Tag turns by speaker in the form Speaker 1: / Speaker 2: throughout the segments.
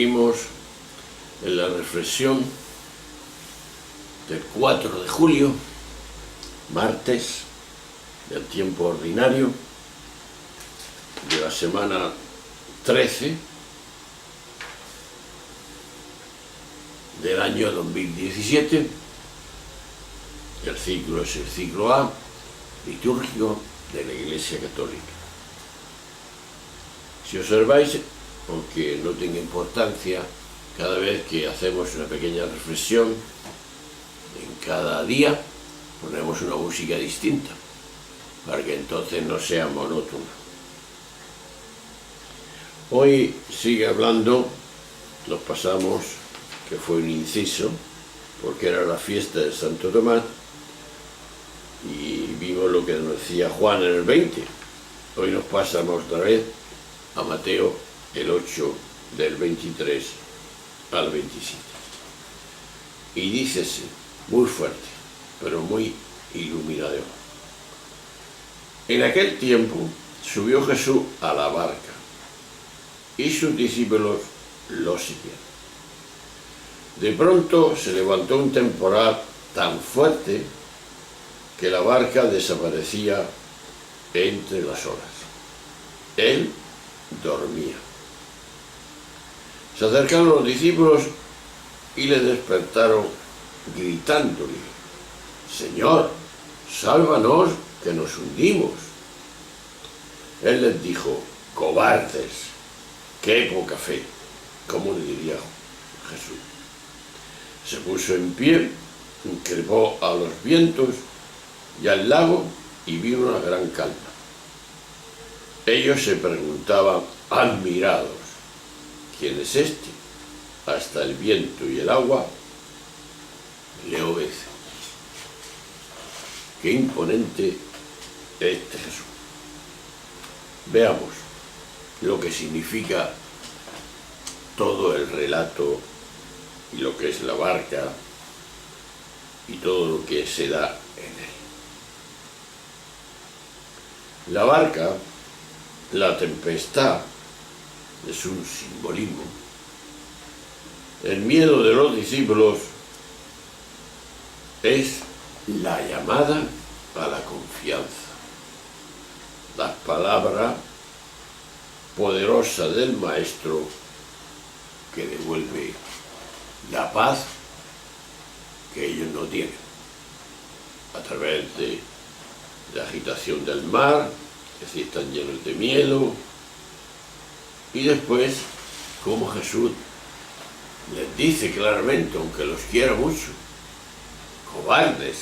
Speaker 1: Seguimos en la reflexión del 4 de julio, martes, del tiempo ordinario, de la semana 13 del año 2017. El ciclo es el ciclo A, litúrgico de la Iglesia Católica. Si observáis, aunque no tenga importancia, cada vez que hacemos una pequeña reflexión, en cada día ponemos una música distinta, para que entonces no sea monótona. Hoy sigue hablando, nos pasamos, que fue un inciso, porque era la fiesta de Santo Tomás, y vimos lo que nos decía Juan en el 20. Hoy nos pasamos otra vez a Mateo, el 8, del 23 al 27. Y dícese, muy fuerte, pero muy iluminador: en aquel tiempo subió Jesús a la barca, y sus discípulos lo siguieron. De pronto se levantó un temporal tan fuerte que la barca desaparecía entre las olas. Él dormía. Se acercaron los discípulos y le despertaron gritándole: «Señor, sálvanos, que nos hundimos». Él les dijo: «Cobardes, qué poca fe», como le diría Jesús. Se puso en pie, increpó a los vientos y al lago, y vino una gran calma. Ellos se preguntaban admirados: ¿quién es este? Hasta el viento y el agua le obedecen. Qué imponente este Jesús. Veamos lo que significa todo el relato y lo que es la barca y todo lo que se da en él. La barca, la tempestad, es un simbolismo. El miedo de los discípulos es la llamada a la confianza. Las palabras poderosas del Maestro que devuelve la paz que ellos no tienen, a través de la agitación del mar, es decir, están llenos de miedo, y después, como Jesús les dice claramente, aunque los quiera mucho: cobardes,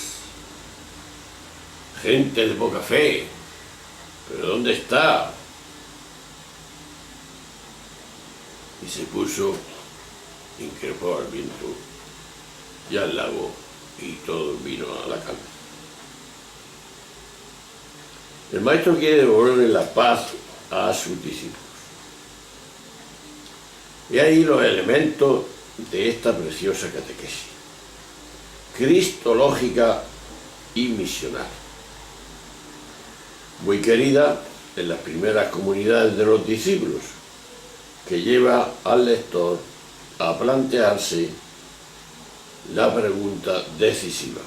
Speaker 1: gente de poca fe, ¿pero dónde está? Y se puso, increpó al viento y al lago, y todo vino a la calma. El Maestro quiere devolverle la paz a sus discípulos. Y ahí los elementos de esta preciosa catequesis: cristológica y misional. Muy querida en las primeras comunidades de los discípulos, que lleva al lector a plantearse la pregunta decisiva,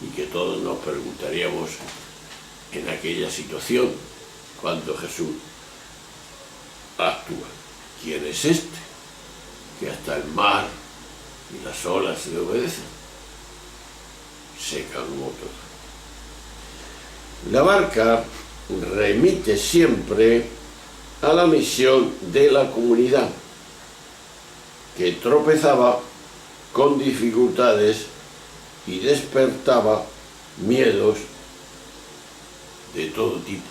Speaker 1: y que todos nos preguntaríamos en aquella situación cuando Jesús actúa: ¿quién es este que hasta el mar y las olas le obedecen? Se calmó todo. La barca remite siempre a la misión de la comunidad, que tropezaba con dificultades y despertaba miedos de todo tipo.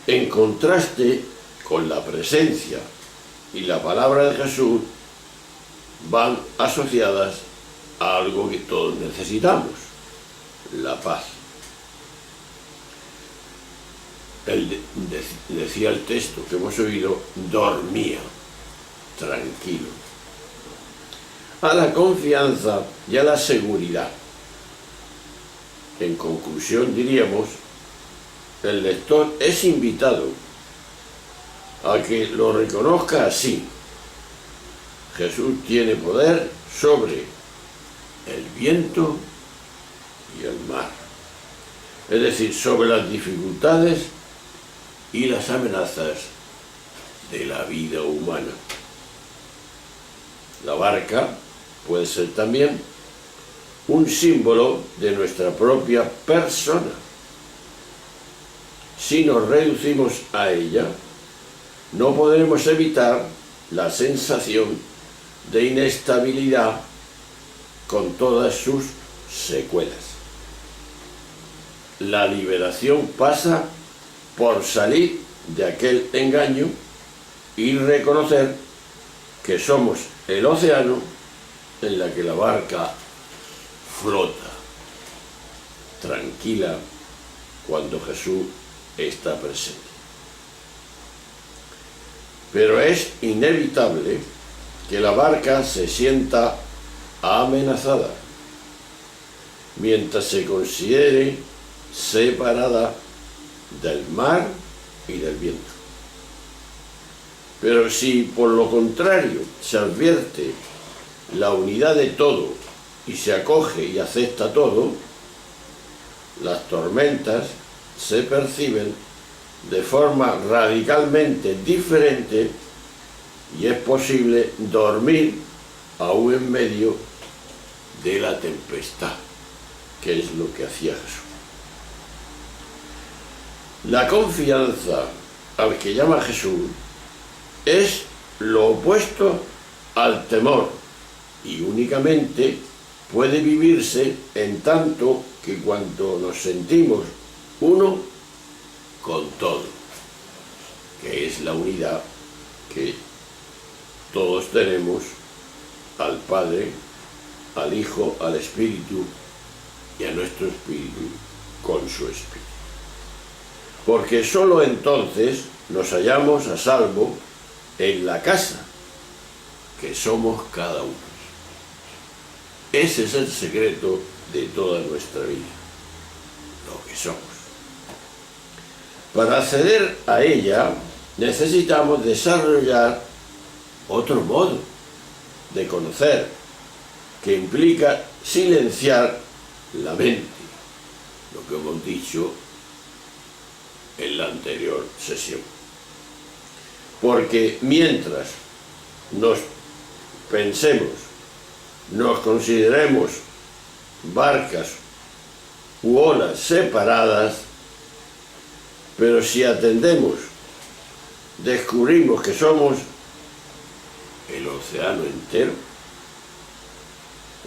Speaker 1: En contraste con la presencia y la palabra de Jesús, van asociadas a algo que todos necesitamos: la paz. Él decía el texto que hemos oído, dormía, tranquilo. A la confianza y a la seguridad. En conclusión, diríamos, el lector es invitado a que lo reconozca así. Jesús tiene poder sobre el viento y el mar, es decir, sobre las dificultades y las amenazas de la vida humana. La barca puede ser también un símbolo de nuestra propia persona. Si nos reducimos a ella, no podremos evitar la sensación de inestabilidad con todas sus secuelas. La liberación pasa por salir de aquel engaño y reconocer que somos el océano en la que la barca flota, tranquila, cuando Jesús está presente. Pero es inevitable que la barca se sienta amenazada mientras se considere separada del mar y del viento. Pero si por lo contrario se advierte la unidad de todo y se acoge y acepta todo, las tormentas se perciben de forma radicalmente diferente y es posible dormir aún en medio de la tempestad, que es lo que hacía Jesús. La confianza al que llama Jesús es lo opuesto al temor y únicamente puede vivirse en tanto que cuando nos sentimos uno con todo, que es la unidad que todos tenemos al Padre, al Hijo, al Espíritu y a nuestro Espíritu con su Espíritu. Porque sólo entonces nos hallamos a salvo en la casa que somos cada uno. Ese es el secreto de toda nuestra vida, lo que somos. Para acceder a ella necesitamos desarrollar otro modo de conocer que implica silenciar la mente, lo que hemos dicho en la anterior sesión. Porque mientras nos pensemos, nos consideremos barcas u olas separadas, pero si atendemos, descubrimos que somos el océano entero.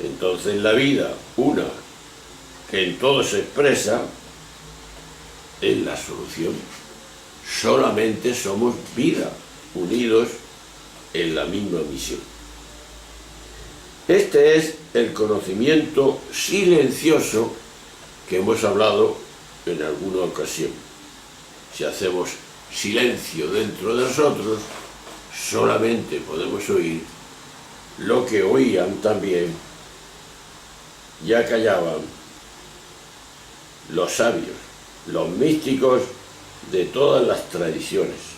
Speaker 1: Entonces la vida, una que en todo se expresa, es la solución. Solamente somos vida, unidos en la misma misión. Este es el conocimiento silencioso que hemos hablado en alguna ocasión. Si hacemos silencio dentro de nosotros, solamente podemos oír lo que oían también, ya callaban los sabios, los místicos de todas las tradiciones.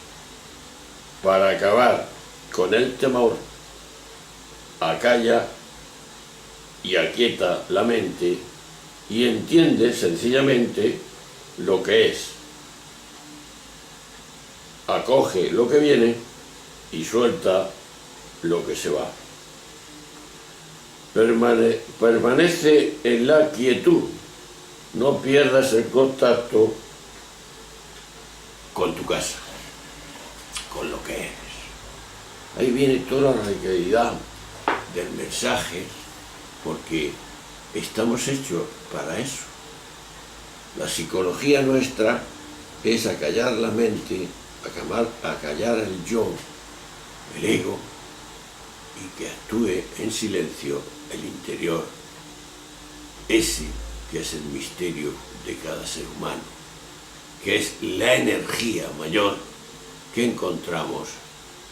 Speaker 1: Para acabar con el temor, acalla y aquieta la mente y entiende sencillamente lo que es. Acoge lo que viene y suelta lo que se va. Permanece en la quietud, no pierdas el contacto con tu casa, con lo que eres. Ahí viene toda la radicalidad del mensaje, porque estamos hechos para eso. La psicología nuestra es acallar la mente, acallar el yo, el ego, y que actúe en silencio el interior, ese que es el misterio de cada ser humano, que es la energía mayor que encontramos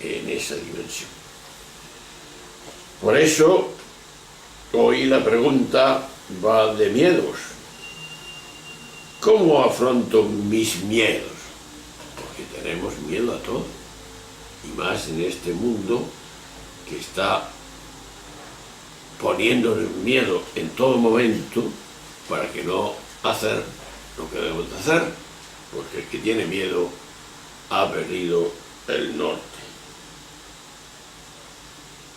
Speaker 1: en esa dimensión. Por eso, hoy la pregunta va de miedos. ¿Cómo afronto mis miedos? Porque tenemos miedo a todo. y más en este mundo que está poniéndonos miedo en todo momento para que no hacer lo que debemos de hacer, porque el que tiene miedo ha perdido el norte.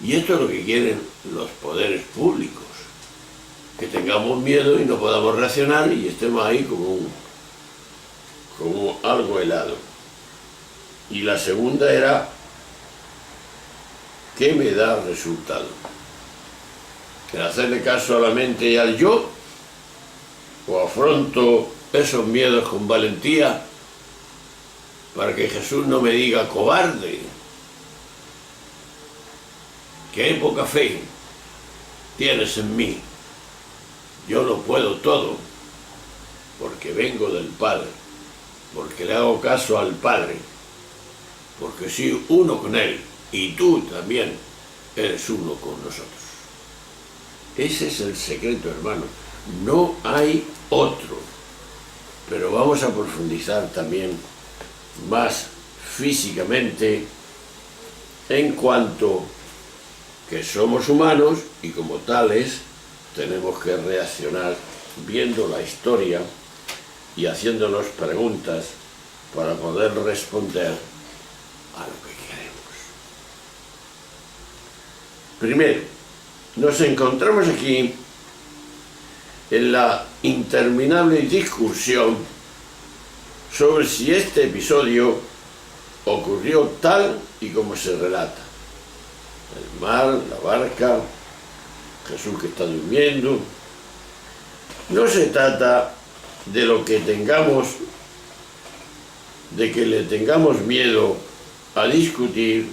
Speaker 1: Y esto es lo que quieren los poderes públicos, que tengamos miedo y no podamos reaccionar y estemos ahí como algo helado. Y la segunda era, ¿qué me da resultado? ¿El hacerle caso a la mente y al yo? ¿O afronto esos miedos con valentía para que Jesús no me diga cobarde? Qué poca fe tienes en mí. Yo lo puedo todo, porque vengo del Padre, porque le hago caso al Padre, porque soy uno con Él, y tú también eres uno con nosotros. Ese es el secreto, hermano. No hay otro. Pero vamos a profundizar también más físicamente en cuanto que somos humanos y como tales tenemos que reaccionar viendo la historia y haciéndonos preguntas para poder responder a lo que queremos. Primero, nos encontramos aquí en la interminable discusión sobre si este episodio ocurrió tal y como se relata. El mar, la barca, Jesús que está durmiendo. No se trata de lo que tengamos, de que le tengamos miedo a discutir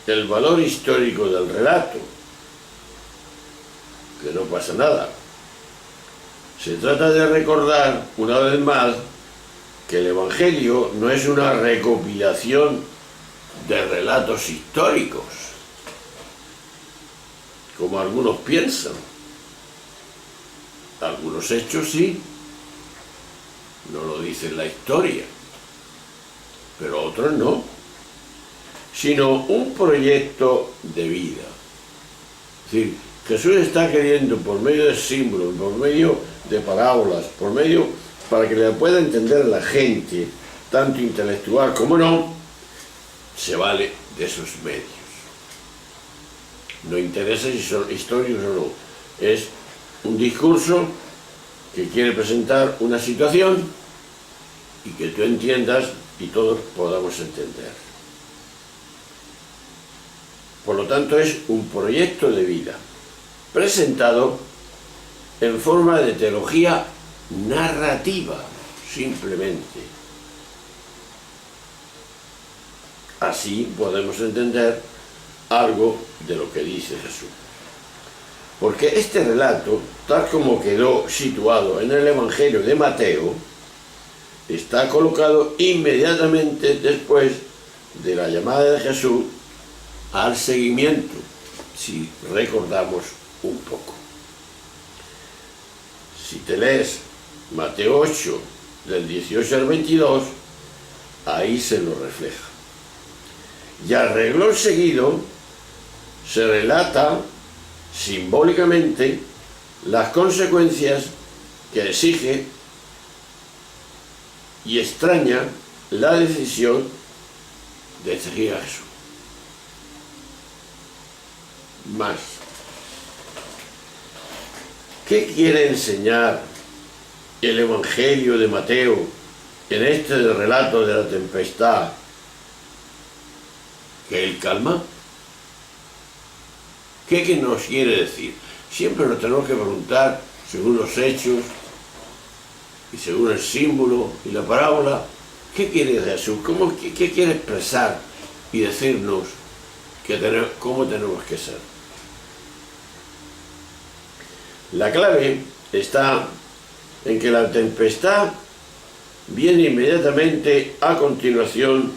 Speaker 1: el valor histórico del relato, que no pasa nada. Se trata de recordar, una vez más, que el Evangelio no es una recopilación de relatos históricos, como algunos piensan. Algunos hechos sí, no lo dice la historia, pero otros no, sino un proyecto de vida. Es decir, Jesús está queriendo, por medio de símbolos, por medio de parábolas, por medio para que le pueda entender la gente, tanto intelectual como no, se vale de esos medios. No interesa si son históricos o no. Es un discurso que quiere presentar una situación y que tú entiendas y todos podamos entender. Por lo tanto, es un proyecto de vida presentado en forma de teología narrativa, simplemente. Así podemos entender algo de lo que dice Jesús. Porque este relato, tal como quedó situado en el Evangelio de Mateo, está colocado inmediatamente después de la llamada de Jesús al seguimiento, si recordamos un poco. Si te lees Mateo 8, del 18 al 22, ahí se lo refleja. Y al renglón seguido se relata simbólicamente las consecuencias que exige y extraña la decisión de seguir a Jesús. Más. ¿Qué quiere enseñar el Evangelio de Mateo en este relato de la tempestad que él calma? ¿Qué nos quiere decir? Siempre nos tenemos que preguntar, según los hechos y según el símbolo y la parábola, ¿qué quiere Jesús? ¿Qué quiere expresar y decirnos cómo tenemos que ser? La clave está en que la tempestad viene inmediatamente a continuación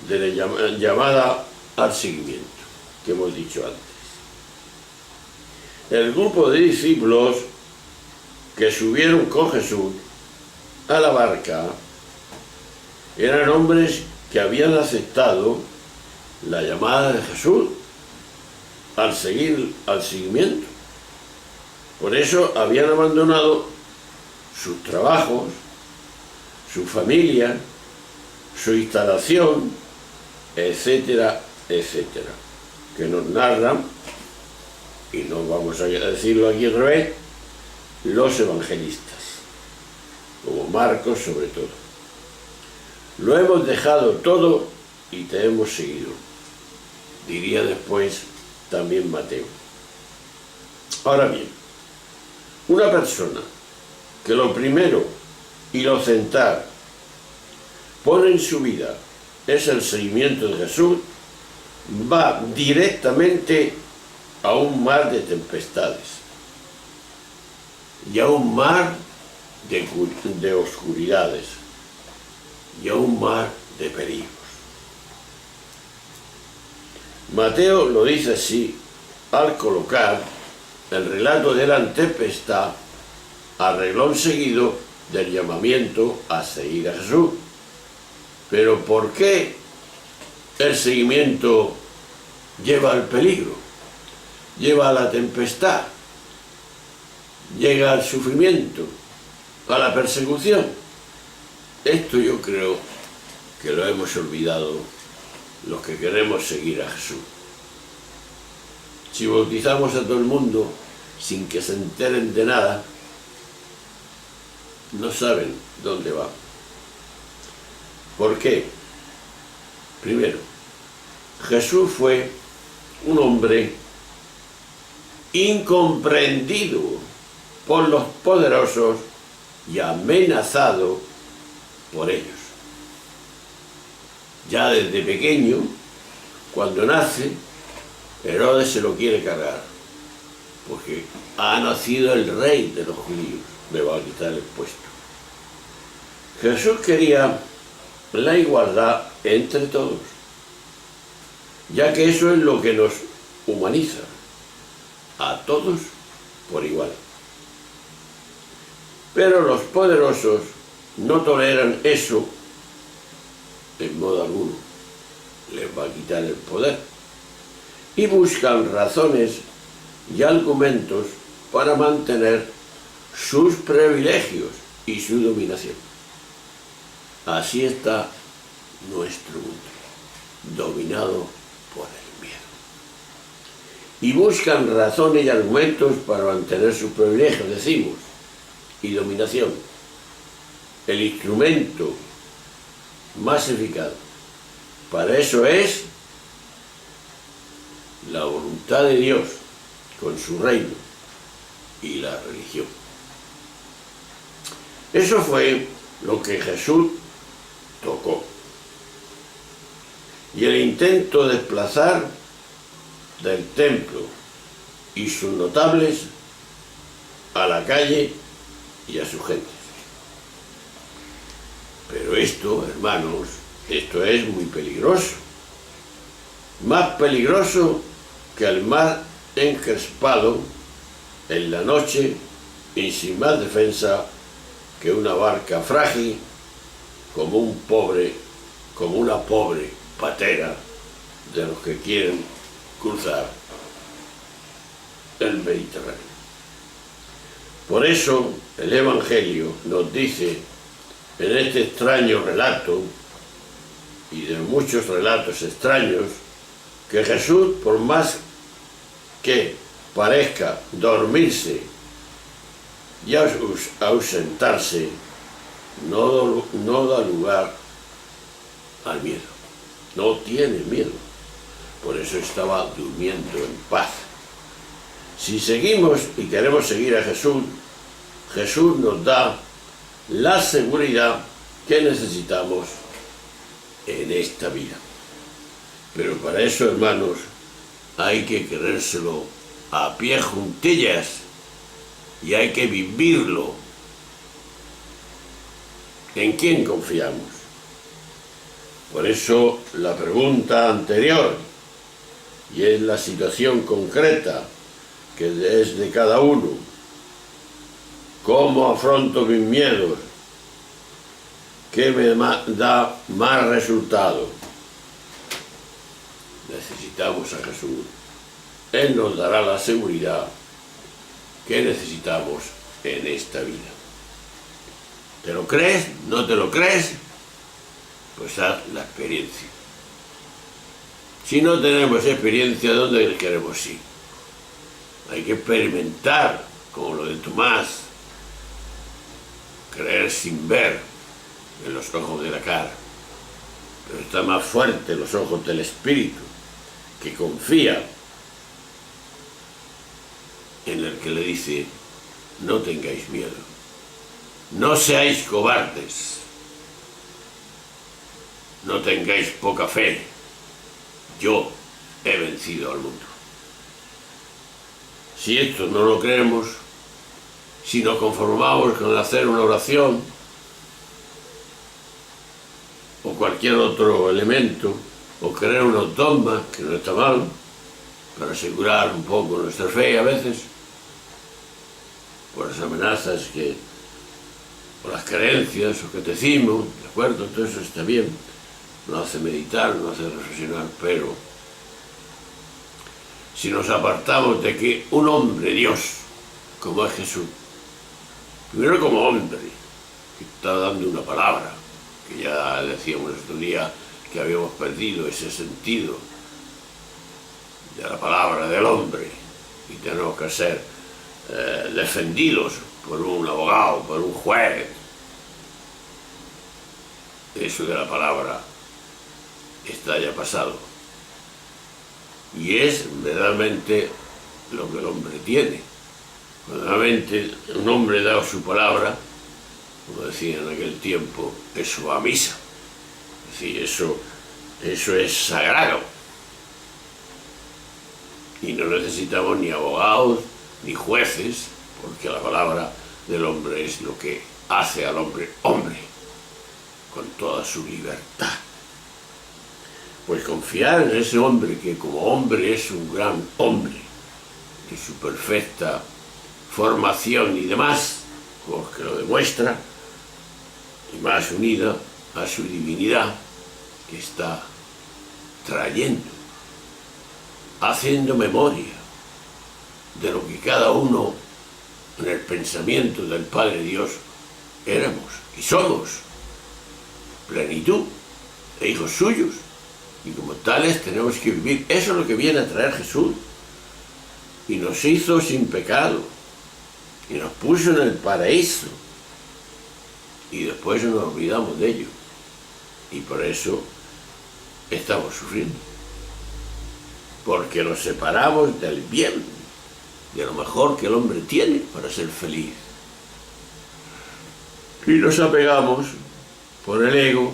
Speaker 1: de la llamada al seguimiento que hemos dicho antes. El grupo de discípulos que subieron con Jesús a la barca eran hombres que habían aceptado la llamada de Jesús al seguimiento. Por eso habían abandonado sus trabajos, su familia, su instalación, etcétera, etcétera, que nos narran, y no vamos a decirlo aquí al revés, los evangelistas, como Marcos sobre todo. Lo hemos dejado todo y te hemos seguido, diría después también Mateo. Ahora bien, una persona que lo primero y lo central pone en su vida es el seguimiento de Jesús, va directamente a un mar de tempestades y a un mar de oscuridades y a un mar de peligros. Mateo lo dice así al colocar el relato de la tempestad a renglón seguido del llamamiento a seguir a Jesús. Pero ¿por qué el seguimiento lleva al peligro, lleva a la tempestad, llega al sufrimiento, a la persecución? Esto yo creo que lo hemos olvidado los que queremos seguir a Jesús. Si bautizamos a todo el mundo sin que se enteren de nada, no saben dónde va. ¿Por qué? Primero, Jesús fue un hombre incomprendido por los poderosos y amenazado por ellos. Ya desde pequeño, cuando nace, Herodes se lo quiere cargar, porque ha nacido el rey de los judíos, me va a quitar el puesto. Jesús quería la igualdad entre todos, ya que eso es lo que nos humaniza, a todos por igual. Pero los poderosos no toleran eso en modo alguno, les va a quitar el poder, y buscan razones y argumentos para mantener sus privilegios y su dominación. Así está nuestro mundo, dominado por el miedo. Y buscan razones y argumentos para mantener sus privilegios, decimos, y dominación. El instrumento más eficaz para eso es la voluntad de Dios con su reino y la religión. Eso fue lo que Jesús tocó. Y el intento de desplazar del templo y sus notables a la calle y a su gente. Pero esto, hermanos, esto es muy peligroso. Más peligroso que el mar encrespado en la noche y sin más defensa que una barca frágil como una pobre patera de los que quieren cruzar el Mediterráneo. Por eso el Evangelio nos dice en este extraño relato, y de muchos relatos extraños, que Jesús, por más que parezca dormirse y ausentarse, no da lugar al miedo, no tiene miedo, por eso estaba durmiendo en paz. Si seguimos y queremos seguir a Jesús, Jesús nos da la seguridad que necesitamos en esta vida. Pero para eso, hermanos, hay que creérselo a pie juntillas y hay que vivirlo. ¿En quién confiamos? Por eso la pregunta anterior, y es la situación concreta que es de cada uno. ¿Cómo afronto mis miedos? ¿Qué me da más resultado? necesitamos a Jesús. Él nos dará la seguridad que necesitamos en esta vida. ¿Te lo crees? ¿No te lo crees? Pues haz la experiencia. Si no tenemos experiencia, ¿dónde queremos ir? Hay que experimentar, como lo de Tomás, creer sin ver en los ojos de la cara. Pero está más fuerte en los ojos del Espíritu, que confía en el que le dice: no tengáis miedo, no seáis cobardes, no tengáis poca fe, yo he vencido al mundo. Si esto no lo creemos, si nos conformamos con hacer una oración o cualquier otro elemento, o creer unos dogmas, que no está mal, para asegurar un poco nuestra fe a veces, por las amenazas que, por las creencias o catecismo, ¿de acuerdo? Todo eso está bien, nos hace meditar, nos hace reflexionar, pero si nos apartamos de que un hombre Dios, como es Jesús, primero como hombre, que está dando una palabra, que ya decíamos estos días que habíamos perdido ese sentido de la palabra del hombre y tenemos que ser defendidos por un abogado, por un juez. Eso de la palabra está ya pasado y es verdaderamente lo que el hombre tiene. Verdaderamente un hombre da su palabra, como decía en aquel tiempo, eso va a misa. Es decir, eso es sagrado. Y no necesitamos ni abogados ni jueces, porque la palabra del hombre es lo que hace al hombre hombre, con toda su libertad. Pues confiar en ese hombre que como hombre es un gran hombre, de su perfecta formación y demás, porque lo demuestra, y más unida a su divinidad que está trayendo, haciendo memoria de lo que cada uno en el pensamiento del Padre Dios éramos y somos, plenitud e hijos suyos, y como tales tenemos que vivir. Eso es lo que viene a traer Jesús, y nos hizo sin pecado y nos puso en el paraíso, y después nos olvidamos de ello, y por eso estamos sufriendo, porque nos separamos del bien, de lo mejor que el hombre tiene para ser feliz, y nos apegamos por el ego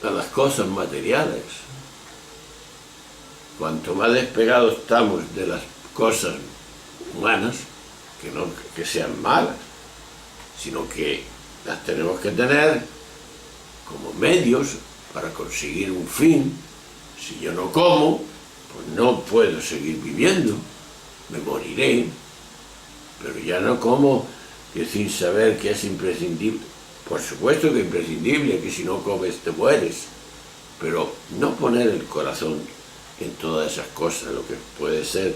Speaker 1: a las cosas materiales. Cuanto más despegados estamos de las cosas humanas, que no que sean malas, sino que las tenemos que tener como medios para conseguir un fin. Si yo no como, pues no puedo seguir viviendo, me moriré, pero ya no como que sin saber que es imprescindible. Por supuesto que es imprescindible, que si no comes te mueres, pero no poner el corazón en todas esas cosas, lo que puede ser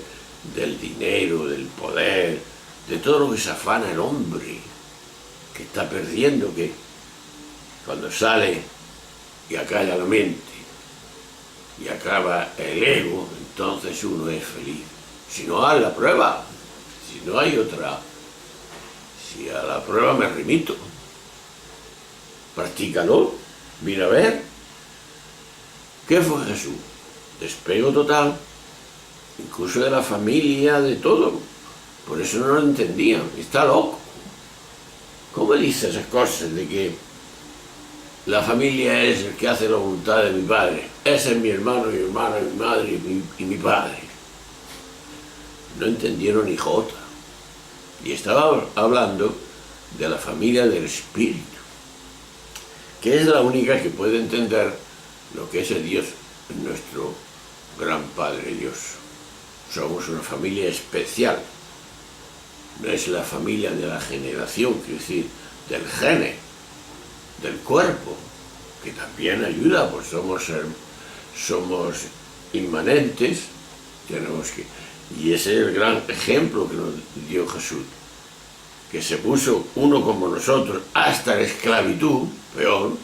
Speaker 1: del dinero, del poder, de todo lo que se afana el hombre, que está perdiendo, que cuando sale y acalla la mente y acaba el ego, entonces uno es feliz. Si no, haz la prueba, si no hay otra, si a la prueba me remito, practícalo, mira a ver. ¿Qué fue Jesús? Despego total, incluso de la familia, de todo. Por eso no lo entendían, está loco. ¿Cómo dice esas cosas de que la familia es el que hace la voluntad de mi padre? Ese es mi hermano, mi hermana, mi madre y mi padre. No entendieron ni jota. Y estaba hablando de la familia del Espíritu, que es la única que puede entender lo que es el Dios, nuestro gran Padre Dios. Somos una familia especial. No es la familia de la generación, quiero decir, del gene, del cuerpo, que también ayuda, pues somos inmanentes, y ese es el gran ejemplo que nos dio Jesús, que se puso uno como nosotros hasta la esclavitud, peor,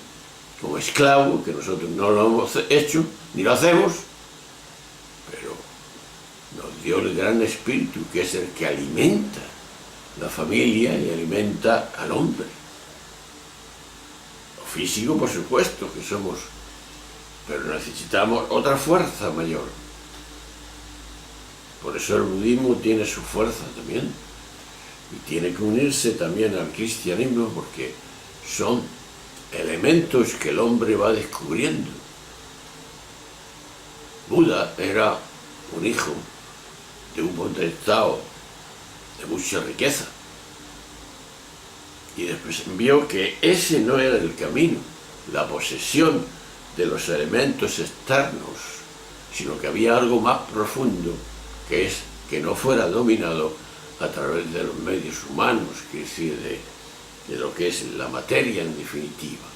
Speaker 1: como esclavo, que nosotros no lo hemos hecho, ni lo hacemos, pero nos dio el gran espíritu, que es el que alimenta la familia y alimenta al hombre. Lo físico, por supuesto, que somos, pero necesitamos otra fuerza mayor. Por eso el budismo tiene su fuerza también, y tiene que unirse también al cristianismo, porque son elementos que el hombre va descubriendo. Buda era un hijo de un potestado de mucha riqueza, y después vio que ese no era el camino, la posesión de los elementos externos, sino que había algo más profundo, que es que no fuera dominado a través de los medios humanos, que es decir, de lo que es la materia en definitiva,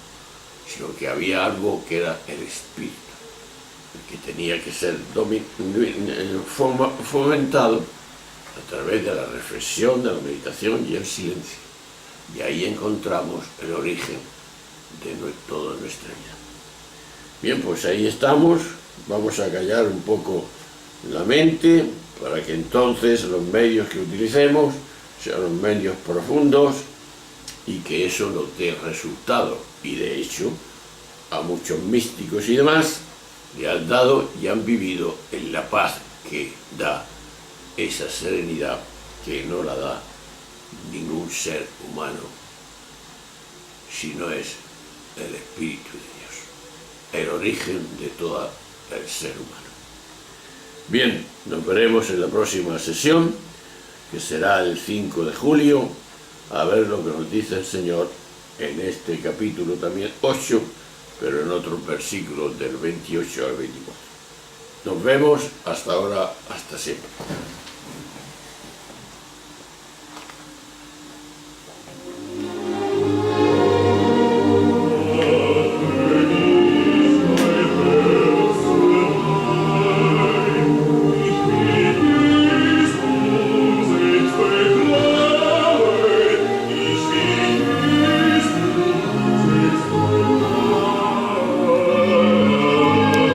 Speaker 1: sino que había algo que era el espíritu, que tenía que ser fomentado a través de la reflexión, de la meditación y el silencio. Y ahí encontramos el origen de toda nuestra vida. Bien, pues ahí estamos. Vamos a callar un poco la mente para que entonces los medios que utilicemos sean los medios profundos y que eso nos dé resultado. Y de hecho, a muchos místicos y demás le han dado y han vivido en la paz que da esa serenidad que no la da ningún ser humano, sino es el Espíritu de Dios, el origen de todo el ser humano. Bien, nos veremos en la próxima sesión, que será el 5 de julio, a ver lo que nos dice el Señor en este capítulo también 8, pero en otros versículos del 28 al 24. Nos vemos, hasta ahora, hasta siempre.